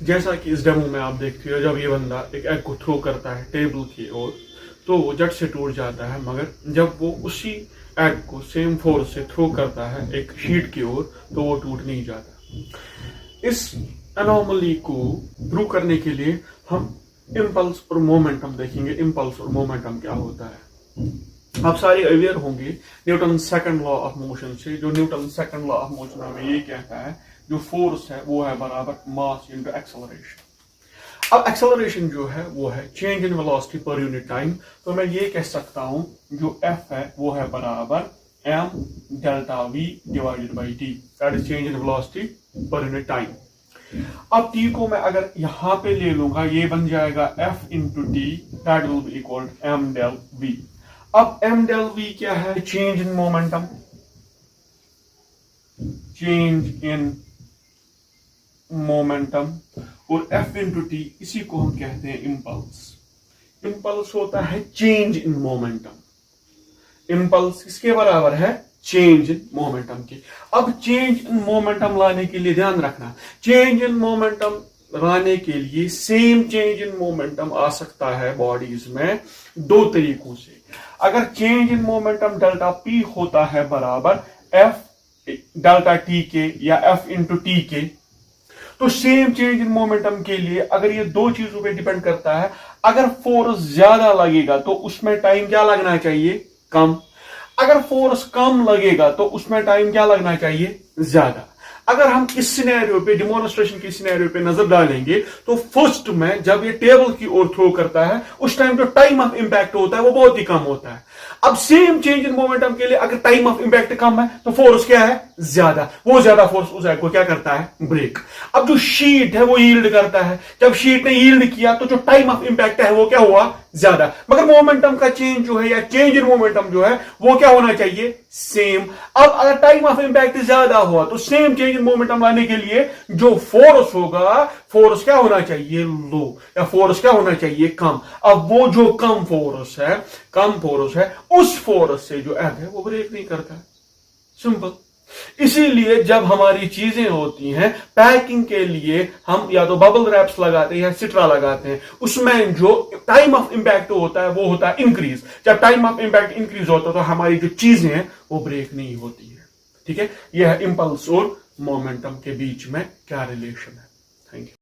जैसा कि इस डेमो में आप देखते हो, जब ये बंदा एक एग को थ्रो करता है टेबल की ओर तो वो जट से टूट जाता है, मगर जब वो उसी एग को सेम फोर्स से थ्रो करता है एक शीट की ओर तो वो टूट नहीं जाता। इस एनोमली को प्रूव करने के लिए हम इम्पल्स और मोमेंटम देखेंगे। इम्पल्स और मोमेंटम क्या होता है, आप सारे अवेयर होंगे Newton second law of motion से। जो Newton second law of motion में ये कहता है जो फोर्स है वो है बराबर मास इनटू एक्सेलरेशन। अब एक्सेलरेशन जो है वो है चेंज इन वेलोसिटी पर यूनिट टाइम। तो मैं ये कह सकता हूं जो एफ है वो है बराबर m delta v divided by t, that is change in velocity पर यूनिट टाइम। अब टी को मैं अगर यहां पे ले लूंगा ये बन जाएगा f into t, that will be equal m del v. अब एम डेल वी क्या है, change in momentum, change in momentum, और एफ इंटू टी इसी को हम कहते हैं इम्पल्स। इम्पल्स होता है चेंज इन मोमेंटम। इम्पल्स किसके बराबर है, चेंज इन मोमेंटम के। अब चेंज इन मोमेंटम लाने के लिए ध्यान रखना, चेंज इन मोमेंटम लाने के लिए सेम चेंज इन मोमेंटम आ सकता है बॉडीज में दो तरीकों से। अगर change in momentum delta P होता है बराबर एफ डेल्टा टी के या एफ इंटू टी के, तो सेम चेंज इन मोमेंटम के लिए अगर ये दो चीजों पे डिपेंड करता है, अगर फोर्स ज्यादा लगेगा तो उसमें टाइम क्या लगना चाहिए, कम। अगर फोर्स कम लगेगा तो उसमें टाइम क्या लगना चाहिए, ज्यादा। अगर हम इस सिनेरियो पे, डिमोन्स्ट्रेशन की सिनेरियो पे नजर डालेंगे तो फर्स्ट में जब ये टेबल की ओर थ्रो करता है उस टाइम जो टाइम ऑफ इंपैक्ट होता है वो बहुत ही कम होता है। अब सेम चेंज इन मोमेंटम के लिए अगर टाइम ऑफ इंपैक्ट कम है तो फोर्स क्या है, ज्यादा। वो ज्यादा फोर्स उस एग को क्या करता है, ब्रेक। अब जो शीट है वो यील्ड करता है, जब शीट ने यील्ड किया तो जो टाइम ऑफ इंपैक्ट है वो क्या हुआ, ज्यादा। मगर मोमेंटम का चेंज जो है या चेंज इन मोमेंटम जो है वो क्या होना चाहिए, सेम। अब अगर टाइम ऑफ इंपैक्ट ज्यादा हुआ तो सेम चेंज इन मोमेंटम लाने के लिए जो फोर्स होगा, फोर्स क्या होना चाहिए, लो, या फोर्स क्या होना चाहिए, कम। अब वो जो कम फोर्स है उस फोर्स से जो एग है वो ब्रेक नहीं करता है, सिंपल। इसीलिए जब हमारी चीजें होती हैं पैकिंग के लिए हम या तो बबल रैप्स लगाते हैं या सिट्रा लगाते हैं, उसमें जो टाइम ऑफ इंपैक्ट होता है वो होता है इंक्रीज। जब टाइम ऑफ इंपैक्ट इंक्रीज होता है तो हमारी जो चीजें हैं वो ब्रेक नहीं होती है। ठीक है, यह है इंपल्स और मोमेंटम के बीच में क्या रिलेशन है। Thank you.